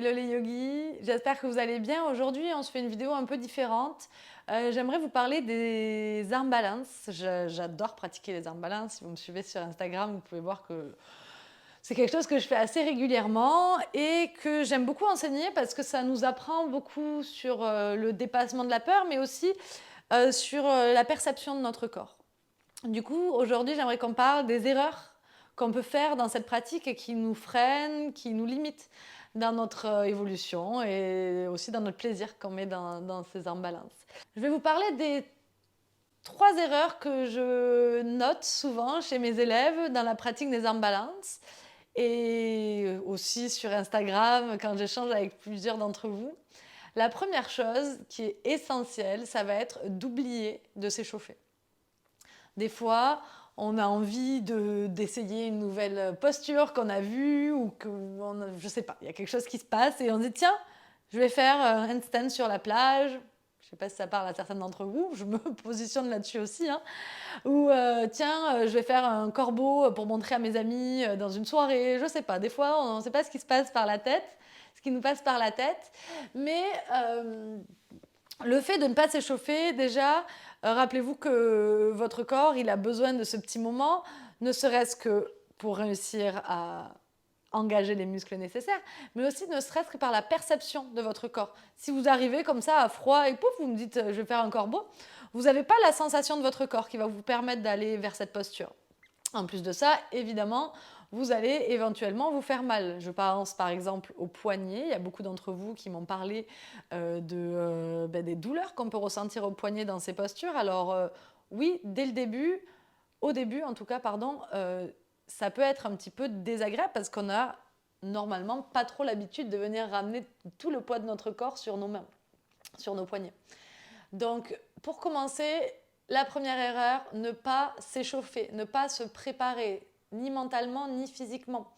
hello les yogis, j'espère que vous allez bien. Aujourd'hui, on se fait une vidéo un peu différente. J'aimerais vous parler des arm balance. J'adore pratiquer les arm balance. Si vous me suivez sur Instagram, vous pouvez voir que c'est quelque chose que je fais assez régulièrement et que j'aime beaucoup enseigner parce que ça nous apprend beaucoup sur le dépassement de la peur, mais aussi sur la perception de notre corps. Du coup, aujourd'hui, j'aimerais qu'on parle des erreurs qu'on peut faire dans cette pratique et qui nous freinent, qui nous limitent dans notre évolution et aussi dans notre plaisir qu'on met dans ces arm balance. Je vais vous parler des 3 erreurs que je note souvent chez mes élèves dans la pratique des arm balance et aussi sur Instagram quand j'échange avec plusieurs d'entre vous. La première chose qui est essentielle, ça va être d'oublier de s'échauffer. Des fois, on a envie d'essayer une nouvelle posture qu'on a vue ou je sais pas, il y a quelque chose qui se passe et on dit tiens, je vais faire un handstand sur la plage. Je sais pas si ça parle à certaines d'entre vous, je me positionne là-dessus aussi. Hein. Ou tiens, je vais faire un corbeau pour montrer à mes amis dans une soirée. Je sais pas, des fois, on ne sait pas ce qui se passe par la tête, ce qui nous passe par la tête. Mais le fait de ne pas s'échauffer, déjà, rappelez-vous que votre corps, il a besoin de ce petit moment, ne serait-ce que pour réussir à engager les muscles nécessaires, mais aussi ne serait-ce que par la perception de votre corps. Si vous arrivez comme ça à froid et pouf, vous me dites je vais faire un corbeau, vous n'avez pas la sensation de votre corps qui va vous permettre d'aller vers cette posture. En plus de ça, évidemment, vous allez éventuellement vous faire mal. Je pense par exemple au poignet. Il y a beaucoup d'entre vous qui m'ont parlé des douleurs qu'on peut ressentir au poignet dans ces postures. Alors oui, dès le début, au début en tout cas, ça peut être un petit peu désagréable parce qu'on a normalement pas trop l'habitude de venir ramener tout le poids de notre corps sur nos mains, sur nos poignets. Donc pour commencer, la première erreur, ne pas s'échauffer, ne pas se préparer, ni mentalement, ni physiquement.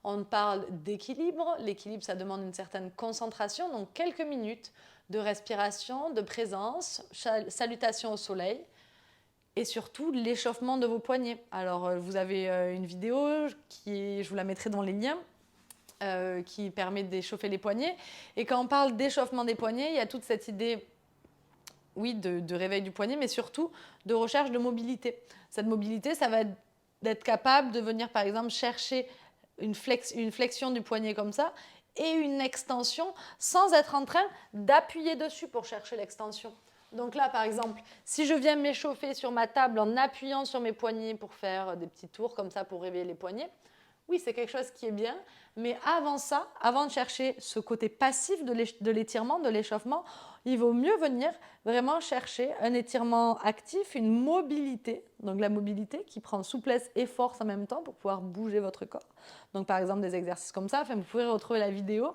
On parle d'équilibre. L'équilibre, ça demande une certaine concentration, donc quelques minutes de respiration, de présence, salutation au soleil et surtout l'échauffement de vos poignets. Alors, vous avez une vidéo, je vous la mettrai dans les liens, qui permet d'échauffer les poignets. Et quand on parle d'échauffement des poignets, il y a toute cette idée oui, de réveil du poignet, mais surtout de recherche de mobilité. Cette mobilité, ça va être d'être capable de venir, par exemple, chercher une flexion du poignet comme ça et une extension sans être en train d'appuyer dessus pour chercher l'extension. Donc là, par exemple, si je viens m'échauffer sur ma table en appuyant sur mes poignets pour faire des petits tours comme ça pour réveiller les poignets, oui, c'est quelque chose qui est bien, mais avant ça, avant de chercher ce côté passif de l'étirement, de l'échauffement, il vaut mieux venir vraiment chercher un étirement actif, une mobilité, donc la mobilité qui prend souplesse et force en même temps pour pouvoir bouger votre corps. Donc par exemple des exercices comme ça, enfin, vous pouvez retrouver la vidéo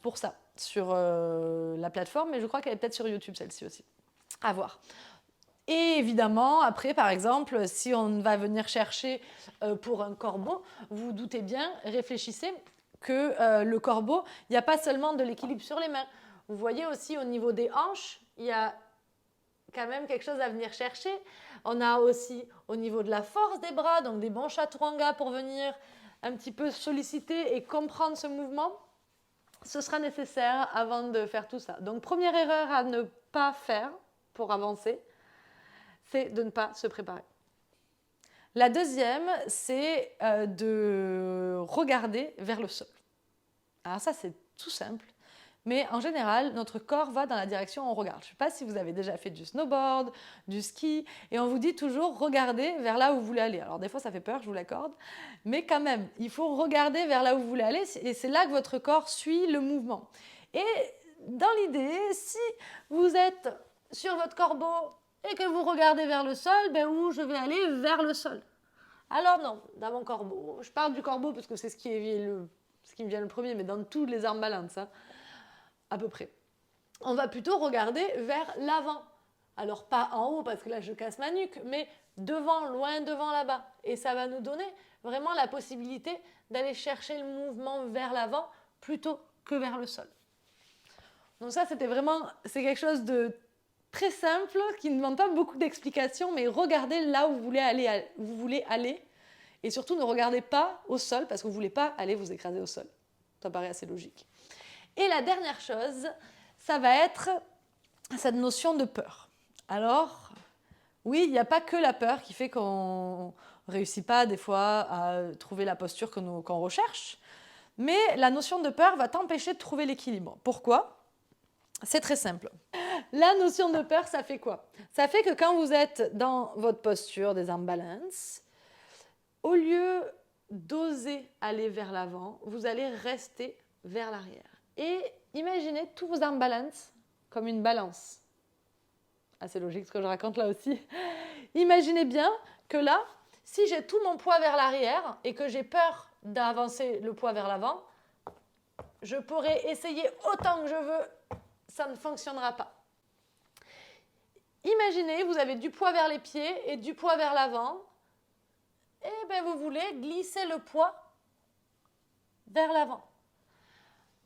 pour ça sur la plateforme, mais je crois qu'elle est peut-être sur YouTube celle-ci aussi. À voir. Et évidemment, après, par exemple, si on va venir chercher pour un corbeau, vous vous doutez bien, réfléchissez que le corbeau, il n'y a pas seulement de l'équilibre sur les mains. Vous voyez aussi au niveau des hanches, il y a quand même quelque chose à venir chercher. On a aussi au niveau de la force des bras, donc des bons chaturanga pour venir un petit peu solliciter et comprendre ce mouvement. Ce sera nécessaire avant de faire tout ça. Donc, première erreur à ne pas faire pour avancer, c'est de ne pas se préparer. La deuxième, c'est de regarder vers le sol. Alors ça, c'est tout simple, mais en général, notre corps va dans la direction où on regarde. Je ne sais pas si vous avez déjà fait du snowboard, du ski, et on vous dit toujours regardez vers là où vous voulez aller. Alors des fois, ça fait peur, je vous l'accorde, mais quand même, il faut regarder vers là où vous voulez aller, et c'est là que votre corps suit le mouvement. Et dans l'idée, si vous êtes sur votre corbeau et que vous regardez vers le sol, où je vais aller vers le sol. Alors non, dans mon corbeau, je parle du corbeau parce que c'est ce qui me vient le premier, mais dans tous les arm balance, hein, à peu près. On va plutôt regarder vers l'avant. Alors pas en haut parce que là je casse ma nuque, mais devant, loin devant là-bas. Et ça va nous donner vraiment la possibilité d'aller chercher le mouvement vers l'avant plutôt que vers le sol. Donc ça, c'est quelque chose de très simple, qui ne demande pas beaucoup d'explications, mais regardez là où vous voulez aller, et surtout ne regardez pas au sol, parce que vous ne voulez pas aller vous écraser au sol. Ça paraît assez logique. Et la dernière chose, ça va être cette notion de peur. Alors, oui, il n'y a pas que la peur qui fait qu'on ne réussit pas des fois à trouver la posture qu'on recherche, mais la notion de peur va t'empêcher de trouver l'équilibre. Pourquoi ? C'est très simple. La notion de peur, ça fait quoi ? Ça fait que quand vous êtes dans votre posture des arm balance, au lieu d'oser aller vers l'avant, vous allez rester vers l'arrière. Et imaginez tous vos arm balance comme une balance. Assez logique ce que je raconte là aussi. Imaginez bien que là, si j'ai tout mon poids vers l'arrière et que j'ai peur d'avancer le poids vers l'avant, je pourrais essayer autant que je veux, ça ne fonctionnera pas. Imaginez, vous avez du poids vers les pieds et du poids vers l'avant, et bien vous voulez glisser le poids vers l'avant.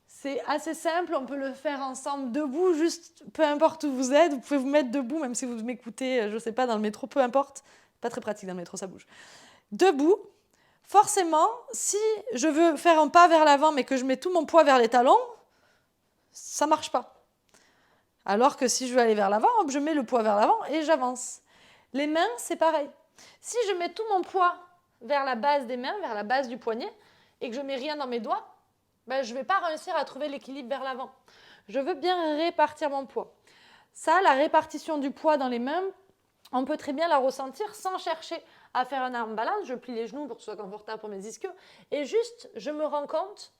C'est assez simple, on peut le faire ensemble debout, juste peu importe où vous êtes, vous pouvez vous mettre debout, même si vous m'écoutez, je ne sais pas, dans le métro, peu importe. Pas très pratique dans le métro, ça bouge. Debout, forcément, si je veux faire un pas vers l'avant, mais que je mets tout mon poids vers les talons, ça ne marche pas. Alors que si je veux aller vers l'avant, hop, je mets le poids vers l'avant et j'avance. Les mains, c'est pareil. Si je mets tout mon poids vers la base des mains, vers la base du poignet, et que je ne mets rien dans mes doigts, ben, je ne vais pas réussir à trouver l'équilibre vers l'avant. Je veux bien répartir mon poids. Ça, la répartition du poids dans les mains, on peut très bien la ressentir sans chercher à faire un arm balance. Je plie les genoux pour que ce soit confortable pour mes ischios. Et juste, je me rends compte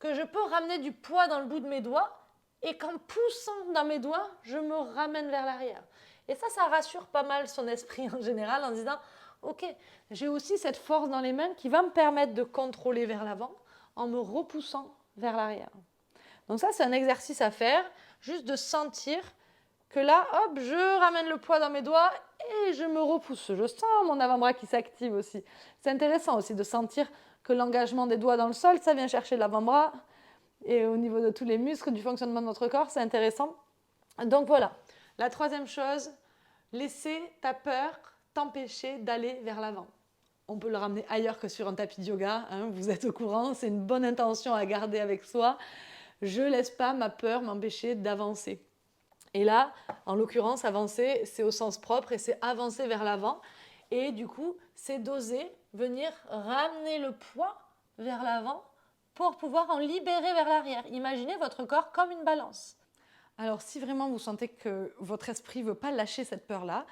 que je peux ramener du poids dans le bout de mes doigts et qu'en poussant dans mes doigts, je me ramène vers l'arrière. Et ça rassure pas mal son esprit en général en disant « Ok, j'ai aussi cette force dans les mains qui va me permettre de contrôler vers l'avant en me repoussant vers l'arrière. » Donc ça, c'est un exercice à faire, juste de sentir que là, hop, je ramène le poids dans mes doigts et je me repousse. Je sens mon avant-bras qui s'active aussi. C'est intéressant aussi de sentir que l'engagement des doigts dans le sol, ça vient chercher l'avant-bras. Et au niveau de tous les muscles, du fonctionnement de notre corps, c'est intéressant. Donc voilà, la troisième chose, laisser ta peur t'empêcher d'aller vers l'avant. On peut le ramener ailleurs que sur un tapis de yoga, hein, vous êtes au courant, c'est une bonne intention à garder avec soi. Je ne laisse pas ma peur m'empêcher d'avancer. Et là, en l'occurrence, avancer, c'est au sens propre et c'est avancer vers l'avant. Et du coup, c'est d'oser venir ramener le poids vers l'avant pour pouvoir en libérer vers l'arrière. Imaginez votre corps comme une balance. Alors, si vraiment vous sentez que votre esprit ne veut pas lâcher cette peur-là,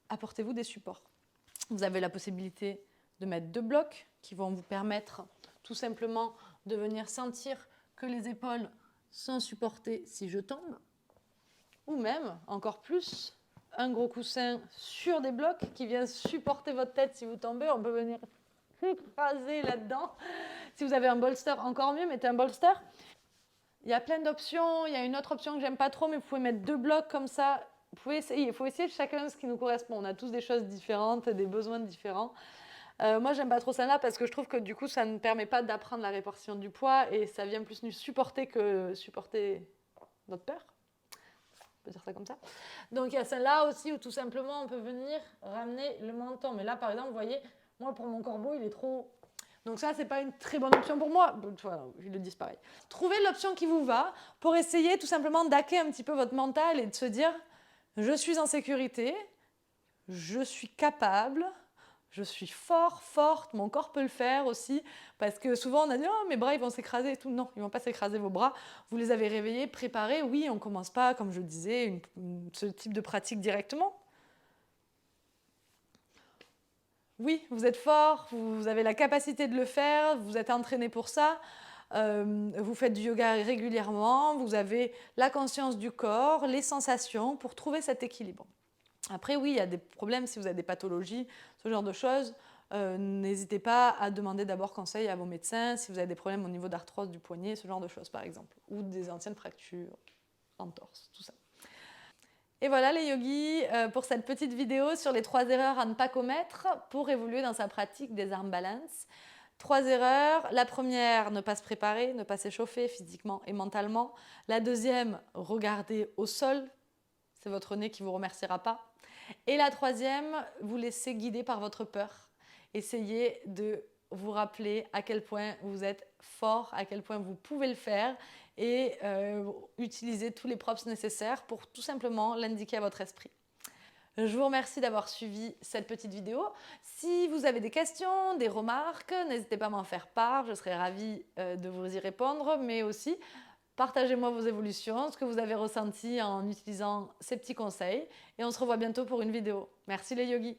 apportez-vous des supports. Vous avez la possibilité de mettre 2 blocs qui vont vous permettre tout simplement de venir sentir que les épaules sont supportées si je tombe. Ou même, encore plus, un gros coussin sur des blocs qui vient supporter votre tête si vous tombez. On peut venir écraser là-dedans. Si vous avez un bolster, encore mieux, mettez un bolster. Il y a plein d'options. Il y a une autre option que j'aime pas trop, mais vous pouvez mettre 2 blocs comme ça. Vous pouvez essayer. Il faut essayer chacun ce qui nous correspond. On a tous des choses différentes, des besoins différents. Moi, j'aime pas trop celle-là parce que je trouve que du coup, ça ne permet pas d'apprendre la répartition du poids et ça vient plus nous supporter que supporter notre peur. On peut dire ça comme ça. Donc, il y a celle-là aussi où tout simplement, on peut venir ramener le menton. Mais là, par exemple, vous voyez, moi, pour mon corbeau, il est trop... Donc ça, c'est pas une très bonne option pour moi. Voilà, ils le disent pareil. Trouvez l'option qui vous va pour essayer tout simplement d'hacker un petit peu votre mental et de se dire « Je suis en sécurité, je suis capable, je suis fort, forte, mon corps peut le faire aussi. » Parce que souvent, on a dit « Oh, mes bras, ils vont s'écraser et tout. » Non, ils ne vont pas s'écraser vos bras. Vous les avez réveillés, préparés. Oui, on ne commence pas, comme je le disais, ce type de pratique directement. Oui, vous êtes fort, vous avez la capacité de le faire, vous êtes entraîné pour ça, vous faites du yoga régulièrement, vous avez la conscience du corps, les sensations pour trouver cet équilibre. Après, oui, il y a des problèmes si vous avez des pathologies, ce genre de choses. N'hésitez pas à demander d'abord conseil à vos médecins si vous avez des problèmes au niveau d'arthrose du poignet, ce genre de choses par exemple, ou des anciennes fractures, entorses, tout ça. Et voilà les yogis pour cette petite vidéo sur les 3 erreurs à ne pas commettre pour évoluer dans sa pratique des arm balance. 3 erreurs. La première, ne pas se préparer, ne pas s'échauffer physiquement et mentalement. La deuxième, regarder au sol. C'est votre nez qui ne vous remerciera pas. Et la troisième, vous laisser guider par votre peur. Essayez de vous rappeler à quel point vous êtes fort, à quel point vous pouvez le faire et utiliser tous les props nécessaires pour tout simplement l'indiquer à votre esprit. Je vous remercie d'avoir suivi cette petite vidéo. Si vous avez des questions, des remarques, n'hésitez pas à m'en faire part. Je serai ravie de vous y répondre, mais aussi partagez-moi vos évolutions, ce que vous avez ressenti en utilisant ces petits conseils. Et on se revoit bientôt pour une vidéo. Merci les yogis!